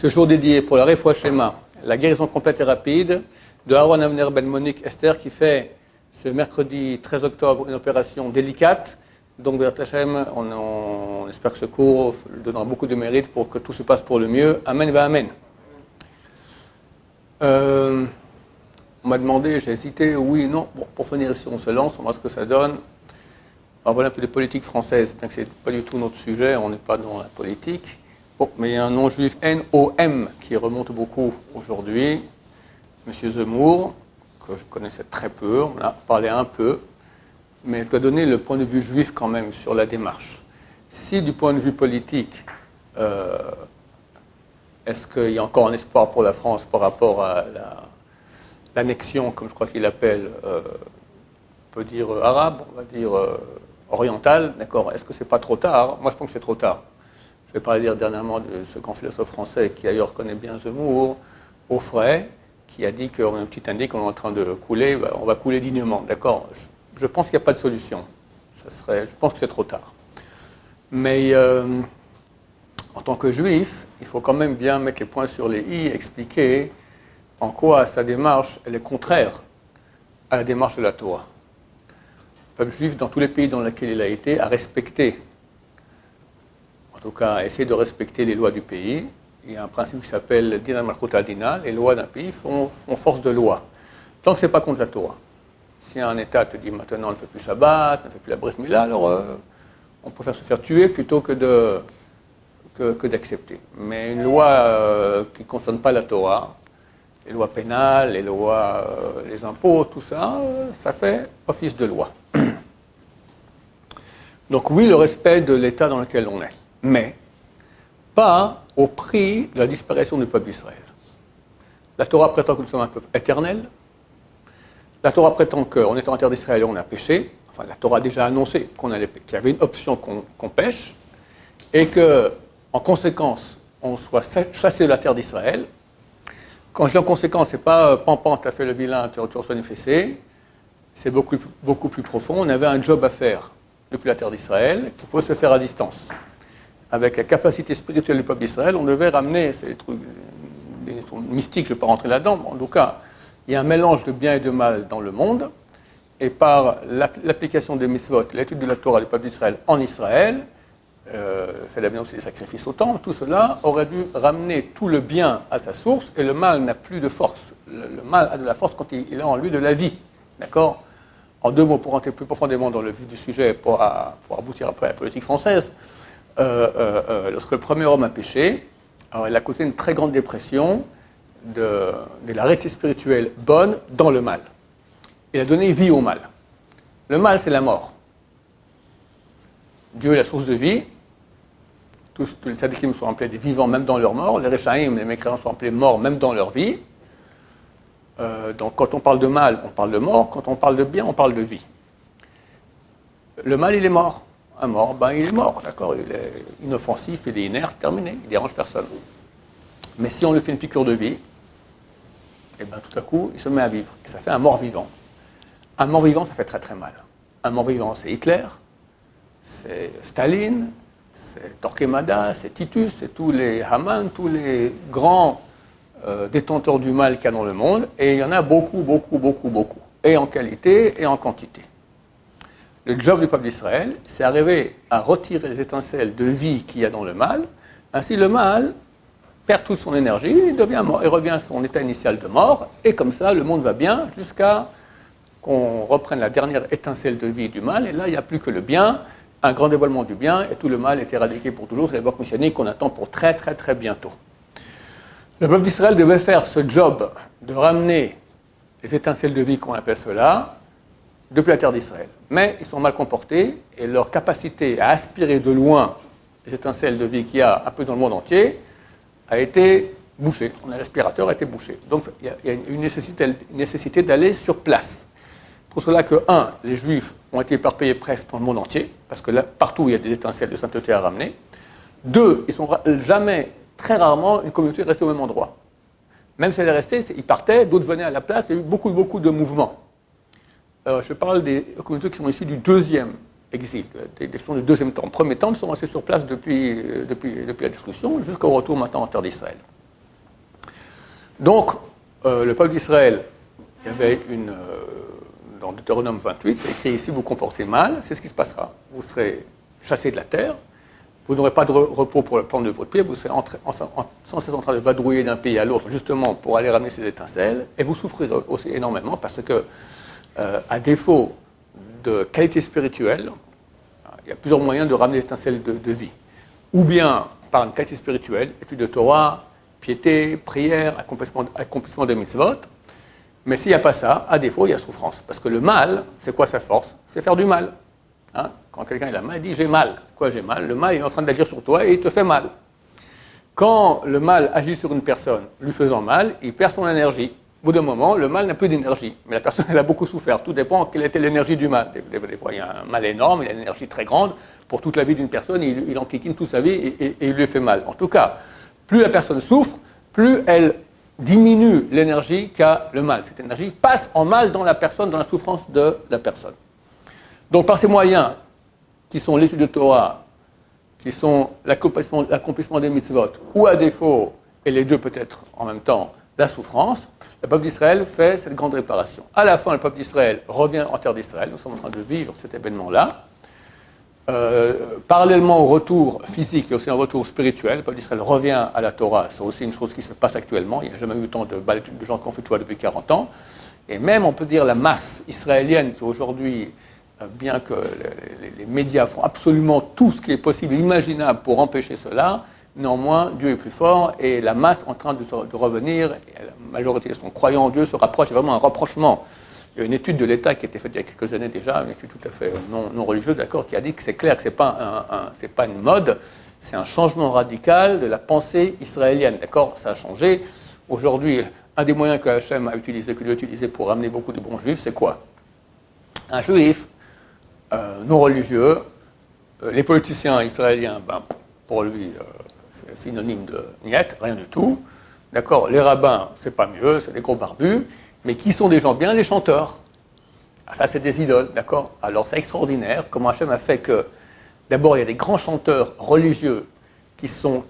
Ce jour dédié pour la Refoua Shlema, la guérison complète et rapide de Aaron Avner Ben Monique Esther, qui fait ce mercredi 13 octobre une opération délicate. Donc, Béat Hashem, on espère que ce cours donnera beaucoup de mérite pour que tout se passe pour le mieux. Amen va Amen. On m'a demandé, j'ai hésité, oui, non. Bon, pour finir ici, on se lance, on voit ce que ça donne. Alors voilà un peu de politique française, bien que ce n'est pas du tout notre sujet, on n'est pas dans la politique. Bon, mais il y a un nom juif NOM qui remonte beaucoup aujourd'hui, M. Zemmour, que je connaissais très peu, on a parlé un peu, mais je dois donner le point de vue juif quand même sur la démarche. Si du point de vue politique, est-ce qu'il y a encore un espoir pour la France par rapport à l'annexion, comme je crois qu'il appelle, on peut dire arabe, on va dire orientale, d'accord? Est-ce que c'est pas trop tard? Moi, je pense que c'est trop tard. Je vais parler dernièrement de ce grand philosophe français qui ailleurs connaît bien Zemmour, Offray, qui a dit qu'on a un petit indice qu'on est en train de couler, ben, on va couler dignement, d'accord? Je pense qu'il n'y a pas de solution. Je pense que c'est trop tard. Mais en tant que juif, il faut quand même bien mettre les points sur les i, expliquer en quoi sa démarche elle est contraire à la démarche de la Torah. Le peuple juif, dans tous les pays dans lesquels il a été, a respecté, en tout cas a essayé de respecter les lois du pays. Il y a un principe qui s'appelle Din al-Malchut al-Dina, les lois d'un pays font force de loi. Tant que ce n'est pas contre la Torah. Si un État te dit maintenant on ne fait plus Shabbat, on ne fait plus la Brit Mila, alors on préfère se faire tuer plutôt que d'accepter. Mais une loi qui ne concerne pas la Torah, les lois pénales, les lois, les impôts, tout ça, ça fait office de loi. Donc oui, le respect de l'État dans lequel on est, mais pas au prix de la disparition du peuple d'Israël. La Torah prétend que nous sommes un peuple éternel. La Torah prétend qu'en étant en terre d'Israël, on a péché. Enfin, la Torah a déjà annoncé qu'il y avait une option qu'on pêche, et qu'en conséquence, on soit chassé de la terre d'Israël. Quand je dis en conséquence, ce n'est pas Pampan, tu as fait le vilain, tu reçois une fessée. C'est beaucoup plus profond. On avait un job à faire depuis la terre d'Israël qui pouvait se faire à distance. Avec la capacité spirituelle du peuple d'Israël, on devait ramener ces trucs mystiques, je ne vais pas rentrer là-dedans, mais en tout cas, il y a un mélange de bien et de mal dans le monde, et par l'application des mitzvot, l'étude de la Torah du peuple d'Israël en Israël, fait la bien aussi des sacrifices au temple, tout cela aurait dû ramener tout le bien à sa source, et le mal n'a plus de force. Le mal a de la force quand il a en lui de la vie. D'accord? En deux mots, pour entrer plus profondément dans le vif du sujet, pour aboutir après à la politique française, lorsque le premier homme a péché, alors il a causé une très grande dépression de la réalité spirituelle bonne dans le mal. Il a donné vie au mal. Le mal, c'est la mort. Dieu est la source de vie. Tous les sadikim sont appelés des vivants même dans leur mort. Les Rechaïm, les mécréants sont appelés morts même dans leur vie. Donc quand on parle de mal, on parle de mort. Quand on parle de bien, on parle de vie. Le mal, il est mort. Un mort, ben il est mort, d'accord? Il est inoffensif, il est inerte, terminé. Il ne dérange personne. Mais si on lui fait une piqûre de vie, et ben tout à coup, il se met à vivre. Et ça fait un mort-vivant. Un mort-vivant, ça fait très très mal. Un mort-vivant, c'est Hitler, c'est Staline, c'est Torquemada, c'est Titus, c'est tous les Haman, tous les grands détenteurs du mal qu'il y a dans le monde. Et il y en a beaucoup. Et en qualité et en quantité. Le job du peuple d'Israël, c'est arriver à retirer les étincelles de vie qu'il y a dans le mal. Ainsi, le mal perd toute son énergie, il devient mort, il revient à son état initial de mort, et comme ça, le monde va bien jusqu'à qu'on reprenne la dernière étincelle de vie du mal, et là, il n'y a plus que le bien, un grand dévoilement du bien, et tout le mal est éradiqué pour toujours. C'est l'époque messianique qu'on attend pour très bientôt. Le peuple d'Israël devait faire ce job de ramener les étincelles de vie, qu'on appelle cela, depuis la terre d'Israël. Mais ils sont mal comportés, et leur capacité à aspirer de loin les étincelles de vie qu'il y a un peu dans le monde entier a été bouchée. L'aspirateur a été bouché. Donc il y a une nécessité d'aller sur place. Pour cela que, les Juifs ont été éparpillés presque dans le monde entier, parce que là, partout il y a des étincelles de sainteté à ramener. 2, ils sont jamais, très rarement, une communauté restée au même endroit. Même si elle est restée, ils partaient, d'autres venaient à la place, il y a eu beaucoup de mouvements. Je parle des communautés qui sont issues du deuxième exil, des du deuxième temps. En premier temps, ils sont restés sur place depuis la destruction, jusqu'au retour maintenant en terre d'Israël. Donc, le peuple d'Israël, il y avait dans Deutéronome 28, c'est écrit ici, vous comportez mal, c'est ce qui se passera. Vous serez chassés de la terre, vous n'aurez pas de repos pour le plan de votre pied, vous serez sans cesse en train de vadrouiller d'un pays à l'autre, justement pour aller ramener ces étincelles, et vous souffrirez aussi énormément parce que, à défaut de qualité spirituelle, il y a plusieurs moyens de ramener les étincelles de vie. Ou bien par une qualité spirituelle, étude de Torah, piété, prière, accomplissement des mitzvot. Mais s'il n'y a pas ça, à défaut, il y a souffrance. Parce que le mal, c'est quoi sa force? C'est faire du mal. Hein? Quand quelqu'un a mal, il dit « j'ai mal ». Quoi j'ai mal? Le mal est en train d'agir sur toi et il te fait mal. Quand le mal agit sur une personne, lui faisant mal, il perd son énergie. Au bout d'un moment, le mal n'a plus d'énergie. Mais la personne, elle a beaucoup souffert. Tout dépend quelle était l'énergie du mal. Des fois, il y a un mal énorme, il a une énergie très grande. Pour toute la vie d'une personne, il enquiquine toute sa vie et il lui fait mal. En tout cas, plus la personne souffre, plus elle diminue l'énergie qu'a le mal. Cette énergie passe en mal dans la personne, dans la souffrance de la personne. Donc, par ces moyens, qui sont l'étude de Torah, qui sont l'accomplissement des mitzvot, ou à défaut, et les deux peut-être en même temps, la souffrance, le peuple d'Israël fait cette grande réparation. À la fin, le peuple d'Israël revient en terre d'Israël. Nous sommes en train de vivre cet événement-là. Parallèlement au retour physique, il y a aussi un retour spirituel. Le peuple d'Israël revient à la Torah. C'est aussi une chose qui se passe actuellement. Il n'y a jamais eu autant de gens qui ont fait Tchouva depuis 40 ans. Et même, on peut dire, la masse israélienne qui aujourd'hui, bien que les médias font absolument tout ce qui est possible et imaginable pour empêcher cela, néanmoins, Dieu est plus fort et la masse est en train de revenir. Et la majorité sont croyants en Dieu, se rapprochent. C'est vraiment un rapprochement. Il y a une étude de l'État qui a été faite il y a quelques années déjà, une étude tout à fait non religieuse, d'accord, qui a dit que c'est clair que ce n'est pas une mode, c'est un changement radical de la pensée israélienne, d'accord. Ça a changé. Aujourd'hui, un des moyens que Hachem a utilisé, que Dieu a utilisé pour ramener beaucoup de bons juifs, c'est quoi? Un juif non religieux, les politiciens israéliens, pour lui, c'est synonyme de niet, rien du tout. D'accord, les rabbins, c'est pas mieux, c'est des gros barbus. Mais qui sont des gens bien? Les chanteurs. Ah, ça, c'est des idoles, d'accord? Alors, c'est extraordinaire comment Hachem a fait que, d'abord, il y a des grands chanteurs religieux qui sont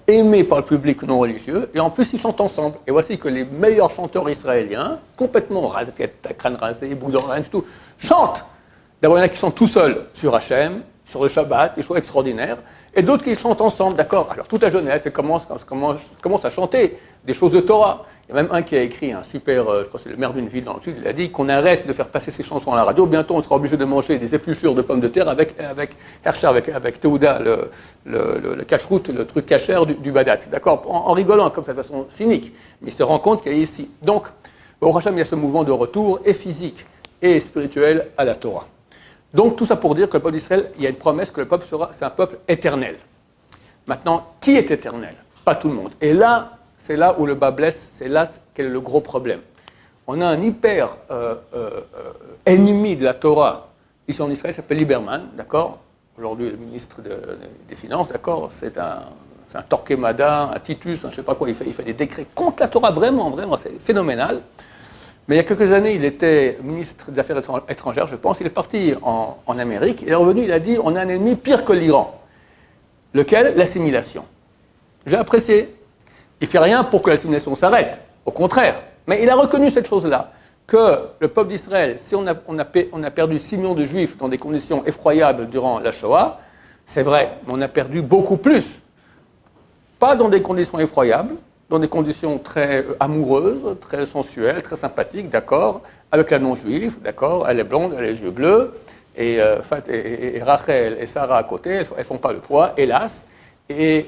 aimés par le public non religieux, et en plus, ils chantent ensemble. Et voici que les meilleurs chanteurs israéliens, complètement rasés, crâne rasé, boudin, rien du tout, chantent. D'abord, il y en a qui chantent tout seuls sur Hachem, sur le Shabbat, des choses extraordinaires, et d'autres qui chantent ensemble, d'accord? Alors, toute la jeunesse, elle commence à chanter des choses de Torah. Il y a même un qui a écrit un super, je crois que c'est le maire d'une ville dans le sud, il a dit qu'on arrête de faire passer ces chansons à la radio, bientôt on sera obligé de manger des épluchures de pommes de terre avec Teuda, le cache-route, le truc cachère du Badatz, d'accord? En rigolant comme ça, de façon cynique. Mais il se rend compte qu'il y a ici. Donc, au Hachem, il y a ce mouvement de retour, et physique, et spirituel à la Torah. Donc, tout ça pour dire que le peuple d'Israël, il y a une promesse que le peuple c'est un peuple éternel. Maintenant, qui est éternel? Pas tout le monde. Et là, c'est là où le bas blesse, c'est là quel est le gros problème. On a un hyper ennemi de la Torah ici en Israël, il s'appelle Lieberman, d'accord? Aujourd'hui, le ministre des Finances, d'accord? C'est un Torquemada, un Titus, un je ne sais pas quoi, il fait des décrets contre la Torah, vraiment, c'est phénoménal. Mais il y a quelques années, il était ministre des Affaires étrangères, je pense. Il est parti en Amérique. Il est revenu, il a dit, on a un ennemi pire que l'Iran. Lequel? L'assimilation. J'ai apprécié. Il ne fait rien pour que l'assimilation s'arrête. Au contraire. Mais il a reconnu cette chose-là. Que le peuple d'Israël, si on a perdu 6 millions de juifs dans des conditions effroyables durant la Shoah, c'est vrai, mais on a perdu beaucoup plus. Pas dans des conditions effroyables, dans des conditions très amoureuses, très sensuelles, très sympathiques, d'accord, avec la non-juive, d'accord, elle est blonde, elle a les yeux bleus, et Rachel et Sarah à côté, elles ne font pas le poids, hélas, et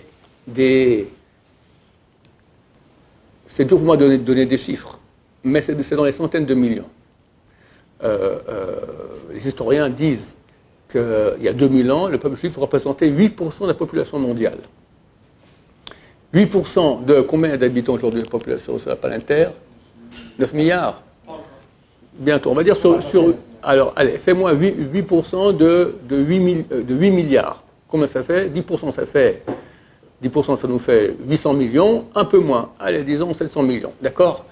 c'est dur pour moi de donner des chiffres, mais c'est dans les centaines de millions. Les historiens disent qu'il y a 2000 ans, le peuple juif représentait 8% de la population mondiale. 8% de combien d'habitants aujourd'hui la population sur la planète Terre? 9 milliards. Bientôt. On va dire alors, allez, fais-moi 8% de 8 milliards. Combien ça fait? 10% ça fait. 10% ça nous fait 800 millions, un peu moins. Allez, disons 700 millions. D'accord?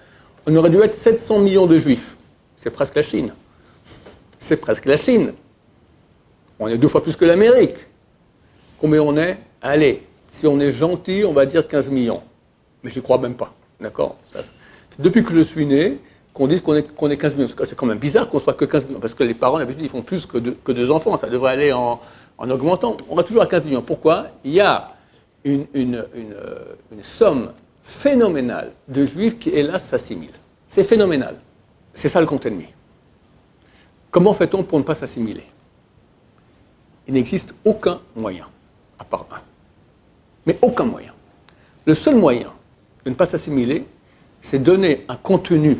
On aurait dû être 700 millions de juifs. C'est presque la Chine. C'est presque la Chine. On est 2 fois plus que l'Amérique. Combien on est? Allez. Si on est gentil, on va dire 15 millions. Mais j'y crois même pas. d'accord? Depuis que je suis né, qu'on dit qu'on est 15 millions. C'est quand même bizarre qu'on soit que 15 millions, parce que les parents, d'habitude, ils font plus que deux enfants. Ça devrait aller en augmentant. On va toujours à 15 millions. Pourquoi? Il y a une somme phénoménale de juifs qui, hélas, s'assimilent. C'est phénoménal. C'est ça le compte ennemi. Comment fait-on pour ne pas s'assimiler? Il n'existe aucun moyen, à part un. Mais aucun moyen. Le seul moyen de ne pas s'assimiler, c'est donner un contenu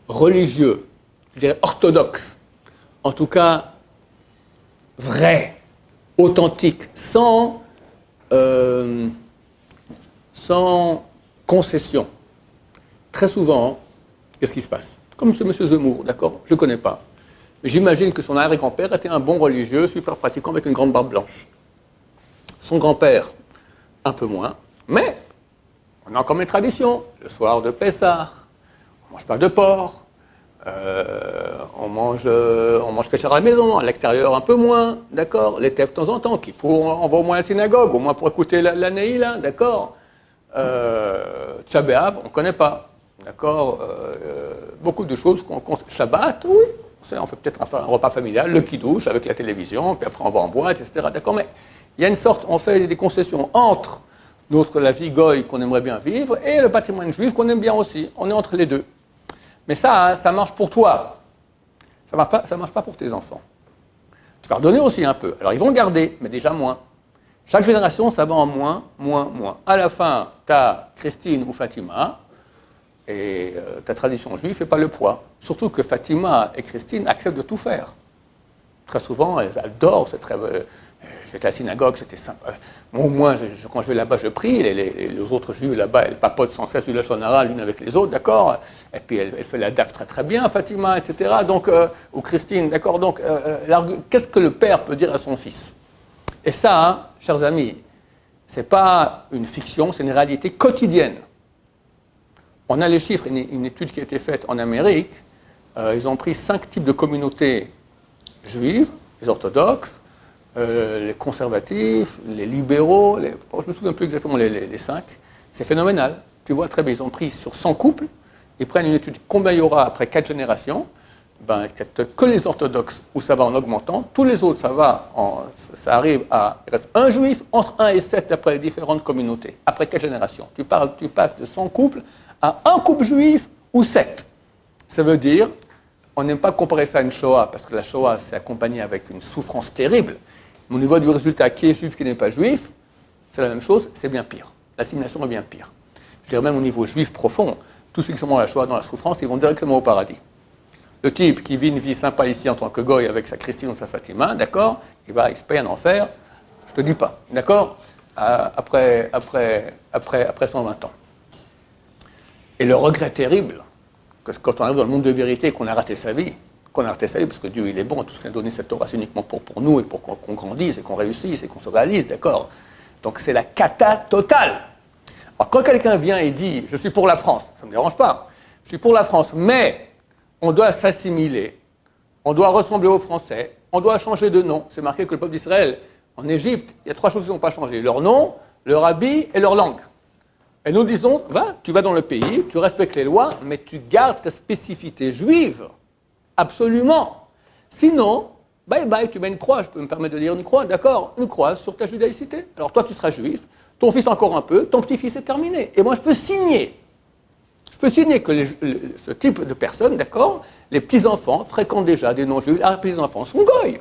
religieux, je dirais orthodoxe, en tout cas vrai, authentique, sans concession. Très souvent, qu'est-ce qui se passe? Comme ce monsieur Zemmour, d'accord? Je ne connais pas. Mais j'imagine que son arrière-grand-père était un bon religieux, super pratiquant, avec une grande barbe blanche. Son grand-père, un peu moins, mais on a encore mes traditions. Le soir de Pessah, on ne mange pas de porc, on mange kécher à la maison, à l'extérieur un peu moins, d'accord? Les tefs de temps en temps, qui on va au moins à la synagogue, au moins pour écouter la Neila, d'accord? Tcha B'Av, on ne connaît pas, d'accord? Beaucoup de choses Shabbat, oui, on fait peut-être un repas familial, le kidouche avec la télévision, puis après on va en boîte, etc. D'accord? Mais il y a une sorte, on fait des concessions entre la vie goy qu'on aimerait bien vivre et le patrimoine juif qu'on aime bien aussi. On est entre les deux. Mais ça marche pour toi. Ça ne marche pas pour tes enfants. Tu vas redonner aussi un peu. Alors ils vont garder, mais déjà moins. Chaque génération, ça va en moins, moins, moins. À la fin, tu as Christine ou Fatima, et ta tradition juive ne fait pas le poids. Surtout que Fatima et Christine acceptent de tout faire. Très souvent, elles adorent, c'est très... J'étais à la synagogue, c'était sympa. Moi, au moins, quand je vais là-bas, je prie. Les autres juifs là-bas, elles papotent sans cesse du Lachon Hara l'une avec les autres, d'accord? Et puis, elle fait la daf très très bien, Fatima, etc. Donc, ou Christine, d'accord? Donc, qu'est-ce que le père peut dire à son fils? Et ça, hein, chers amis, ce n'est pas une fiction, c'est une réalité quotidienne. On a les chiffres, une étude qui a été faite en Amérique. Ils ont pris 5 types de communautés juives, les orthodoxes, les conservatifs, les libéraux, je ne me souviens plus exactement les 5. C'est phénoménal. Tu vois très bien, ils ont pris sur 100 couples, ils prennent une étude combien il y aura après 4 générations. Ben, que les orthodoxes où ça va en augmentant, tous les autres, ça arrive à... Il reste un juif entre 1 et 7 d'après les différentes communautés, après 4 générations. Tu passes de 100 couples à un couple juif ou 7. Ça veut dire, on n'aime pas comparer ça à une Shoah, parce que la Shoah s'est accompagnée avec une souffrance terrible. Mais au niveau du résultat, qui est juif, qui n'est pas juif, c'est la même chose, c'est bien pire. L'assimilation est bien pire. Je dirais même au niveau juif profond, tous ceux qui sont dans la Shoah, dans la souffrance, ils vont directement au paradis. Le type qui vit une vie sympa ici en tant que goy avec sa Christine ou sa Fatima, d'accord, il se paye un enfer, je te dis pas, d'accord, après 120 ans. Et le regret terrible, que quand on arrive dans le monde de vérité, qu'on a raté sa vie, parce que Dieu il est bon, tout ce qu'il a donné cette Torah, c'est uniquement pour nous et pour qu'on grandisse et qu'on réussisse et qu'on se réalise, d'accord. Donc c'est la cata totale. Alors quand quelqu'un vient et dit, je suis pour la France, ça ne me dérange pas, je suis pour la France, mais on doit s'assimiler, on doit ressembler aux Français, on doit changer de nom. C'est marqué que le peuple d'Israël, en Égypte, il y a 3 choses qui n'ont pas changé, leur nom, leur habit et leur langue. Et nous disons, tu vas dans le pays, tu respectes les lois, mais tu gardes ta spécificité juive. Absolument. Sinon, bye bye, tu mets une croix, je peux me permettre de dire une croix, d'accord, une croix sur ta judaïcité. Alors toi, tu seras juif, ton fils encore un peu, ton petit-fils est terminé. Et moi, je peux signer que ce type de personnes, d'accord, les petits-enfants fréquentent déjà des non-juifs, les petits-enfants sont goy.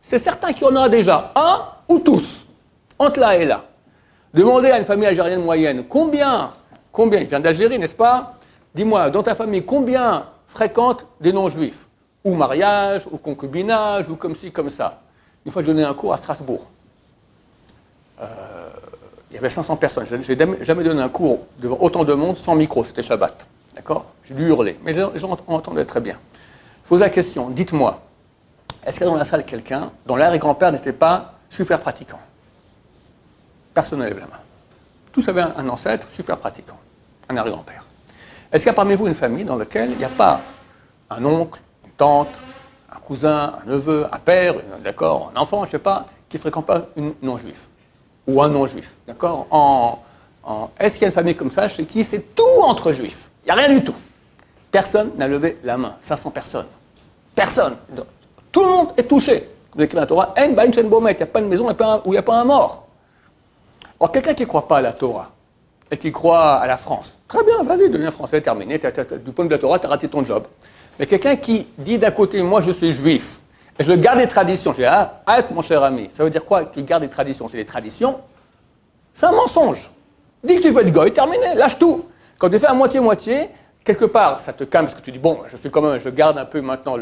C'est certain qu'il y en a déjà un ou tous, entre là et là. Demandez à une famille algérienne moyenne, combien, il vient d'Algérie, n'est-ce pas? Dis-moi, dans ta famille, combien fréquentent des non-juifs? Ou mariage, ou concubinage, ou comme ci, comme ça. Une fois, je donnais un cours à Strasbourg. Il y avait 500 personnes. Je n'ai jamais donné un cours devant autant de monde sans micro, c'était Shabbat. D'accord? J'ai dû hurler, mais les gens entendaient très bien. Je pose la question, dites-moi, est-ce qu'il y a dans la salle quelqu'un dont l'arrière-grand-père n'était pas super pratiquant? Personne ne lève la main. Tous avaient un ancêtre super pratiquant, un arrière-grand-père. Est-ce qu'il y a parmi vous une famille dans laquelle il n'y a pas un oncle, une tante, un cousin, un neveu, un père, d'accord, un enfant, je ne sais pas, qui ne fréquente pas une non-juive? Ou un non-juif, d'accord, Est-ce qu'il y a une famille comme ça chez qui c'est tout entre juifs? Il n'y a rien du tout. Personne n'a levé la main. 500 personnes. Personne. Tout le monde est touché. Vous écrivez la Torah, En Bain Shen Bomet, il n'y a pas de maison où il n'y a pas un mort. Alors, quelqu'un qui ne croit pas à la Torah et qui croit à la France, très bien, vas-y, deviens français, terminé. Du point de vue de la Torah, tu as raté ton job. Mais quelqu'un qui dit d'un côté, moi je suis juif, et je garde des traditions, je dis, halte mon cher ami, ça veut dire quoi que tu gardes des traditions? C'est des traditions, c'est un mensonge. Dis que tu veux être goy, terminé, lâche tout. Quand tu fais à moitié-moitié, quelque part, ça te calme parce que tu dis, bon, je garde un peu maintenant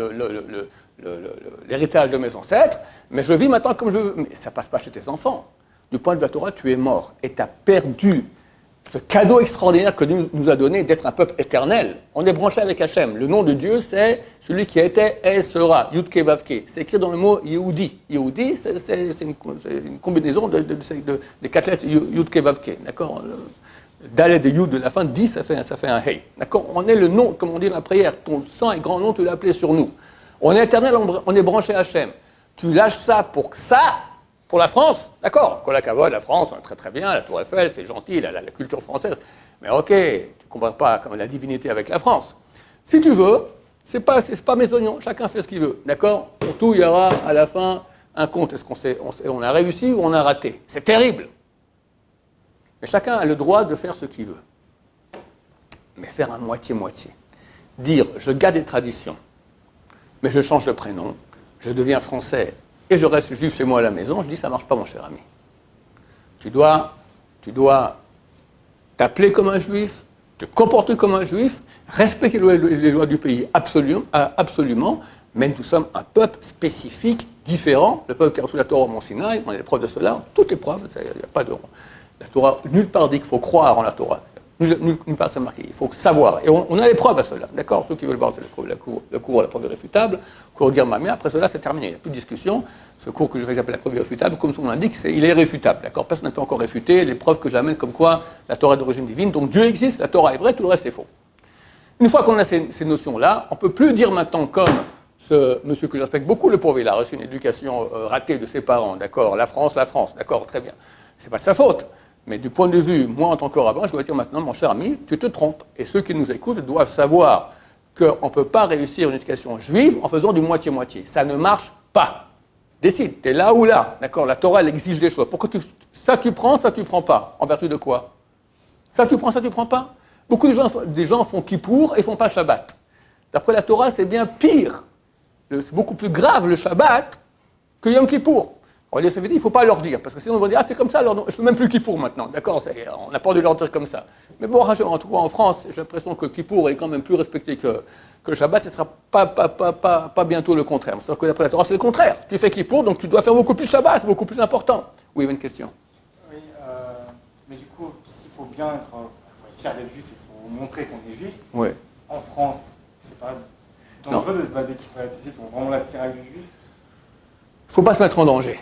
l'héritage de mes ancêtres, mais je vis maintenant comme je veux. Mais ça ne passe pas chez tes enfants. Du point de vue de la Torah, tu es mort et tu as perdu ce cadeau extraordinaire que Dieu nous a donné d'être un peuple éternel. On est branché avec Hachem. Le nom de Dieu, c'est celui qui était et sera, Yud Ke Vav Ke. C'est écrit dans le mot Yehudi. Yehudi, c'est une combinaison des quatre lettres Yud Ke Vav Ke. D'accord? Dalet de Yud de la fin, 10, ça fait un Hey. D'accord? On est le nom, comme on dit dans la prière. Ton sang et grand nom, tu l'as appelé sur nous. On est éternel, on est branché à Hachem. Tu lâches ça, pour la France, d'accord, Kol HaKavod, la France, très très bien, la Tour Eiffel, c'est gentil, la culture française, mais ok, tu ne compares pas comme la divinité avec la France. Si tu veux, c'est pas mes oignons, chacun fait ce qu'il veut, d'accord? Pour tout, il y aura à la fin un compte, est-ce qu'on a réussi ou on a raté? C'est terrible. Mais chacun a le droit de faire ce qu'il veut. Mais faire un moitié-moitié. Dire, je garde des traditions, mais je change de prénom, je deviens français, et je reste juif chez moi à la maison, je dis, ça ne marche pas, mon cher ami. Tu dois t'appeler comme un juif, te comporter comme un juif, respecter les lois du pays absolument, mais nous sommes un peuple spécifique, différent. Le peuple qui a reçu la Torah au Mont Sinaï, on a des preuves de cela, toutes les preuves, il n'y a pas de... La Torah, nulle part dit qu'il faut croire en la Torah. Nulle part c'est marqué, il faut savoir. Et on a les preuves à cela, d'accord? Ceux qui veulent voir, c'est le cours à la preuve irréfutable, le cours Girmamia, après cela c'est terminé, il n'y a plus de discussion. Ce cours que je vais appeler la preuve irréfutable, comme son nom l'indique, il est irréfutable, d'accord? Personne n'a pas encore réfuté les preuves que j'amène comme quoi la Torah est d'origine divine, donc Dieu existe, la Torah est vraie, tout le reste est faux. Une fois qu'on a ces notions-là, on ne peut plus dire maintenant comme ce monsieur que je respecte beaucoup, le pauvre, il a reçu une éducation ratée de ses parents, d'accord? La France, d'accord, très bien. C'est pas de sa faute. Mais du point de vue, moi en tant que rabbin, je dois dire maintenant, mon cher ami, tu te trompes. Et ceux qui nous écoutent doivent savoir qu'on ne peut pas réussir une éducation juive en faisant du moitié-moitié. Ça ne marche pas. Décide, tu es là ou là. D'accord? La Torah, elle exige des choses. Pourquoi ça tu prends pas. En vertu de quoi? Ça tu prends pas. Beaucoup de gens font Kippour et font pas Shabbat. D'après la Torah, c'est bien pire. C'est beaucoup plus grave le Shabbat que Yom Kippour. On dit, ça veut dire, il ne faut pas leur dire, parce que sinon on va dire, c'est comme ça, alors, je ne fais même plus Kippour maintenant, d'accord? On n'a pas de leur dire comme ça. Mais bon, en tout cas en France, j'ai l'impression que Kippour est quand même plus respecté que le Shabbat, ce ne sera pas bientôt le contraire. C'est-à-dire que d'après la Torah, c'est le contraire. Tu fais Kippour, donc tu dois faire beaucoup plus Shabbat, c'est beaucoup plus important. Oui, il y avait une question. Oui, mais du coup, s'il faut bien être, faut être fier d'être juif, il faut montrer qu'on est juif. Oui. En France, c'est pas dangereux de se battre d'équipe, il faut vraiment la tirer avec du juif. Il ne faut pas se mettre en danger.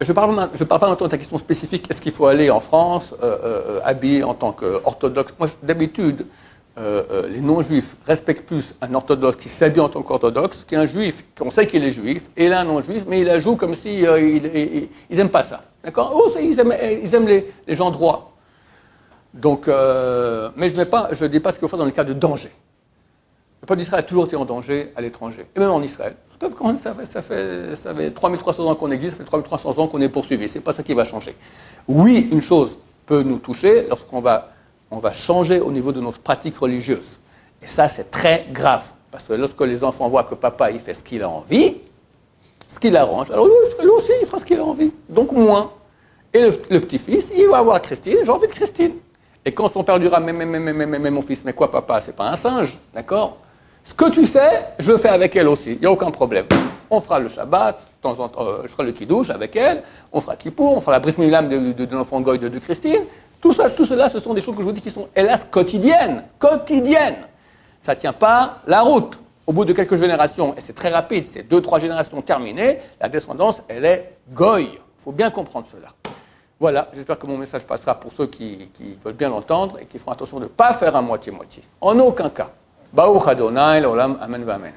Je ne parle pas maintenant de ta question spécifique, est-ce qu'il faut aller en France habillé en tant qu'orthodoxe? Moi, d'habitude, les non-juifs respectent plus un orthodoxe qui s'habille en tant qu'orthodoxe qu'un juif, qu'on sait qu'il est juif, et là un non-juif, mais il la joue comme si ils n'aiment pas ça. D'accord? Ils aiment les gens droits. Donc, mais je ne dis pas ce qu'il faut faire dans le cas de danger. Le peuple d'Israël a toujours été en danger à l'étranger, et même en Israël. Un peuple, ça fait 3300 ans qu'on existe, ça fait 3300 ans qu'on est poursuivi. Ce n'est pas ça qui va changer. Oui, une chose peut nous toucher lorsqu'on va changer au niveau de notre pratique religieuse. Et ça, c'est très grave. Parce que lorsque les enfants voient que papa, il fait ce qu'il a envie, ce qu'il arrange, alors lui aussi, il fera ce qu'il a envie. Donc moins. Et le petit-fils, il va avoir Christine, j'ai envie de Christine. Et quand son père dira, mais mon fils, mais quoi papa, c'est pas un singe, d'accord? Ce que tu fais, je le fais avec elle aussi, il n'y a aucun problème. On fera le Shabbat, de temps en temps, je ferai le Kiddush avec elle, on fera Kippour, on fera la Brit Milam de l'enfant Goy de Christine. Tout cela, ce sont des choses que je vous dis qui sont, hélas, quotidiennes. Ça ne tient pas la route. Au bout de quelques générations, et c'est très rapide, c'est 2-3 générations terminées, la descendance, elle est Goy. Il faut bien comprendre cela. Voilà, j'espère que mon message passera pour ceux qui veulent bien l'entendre et qui feront attention de ne pas faire un moitié-moitié. En aucun cas. Baruch Adonai, l'olam, amen, amen.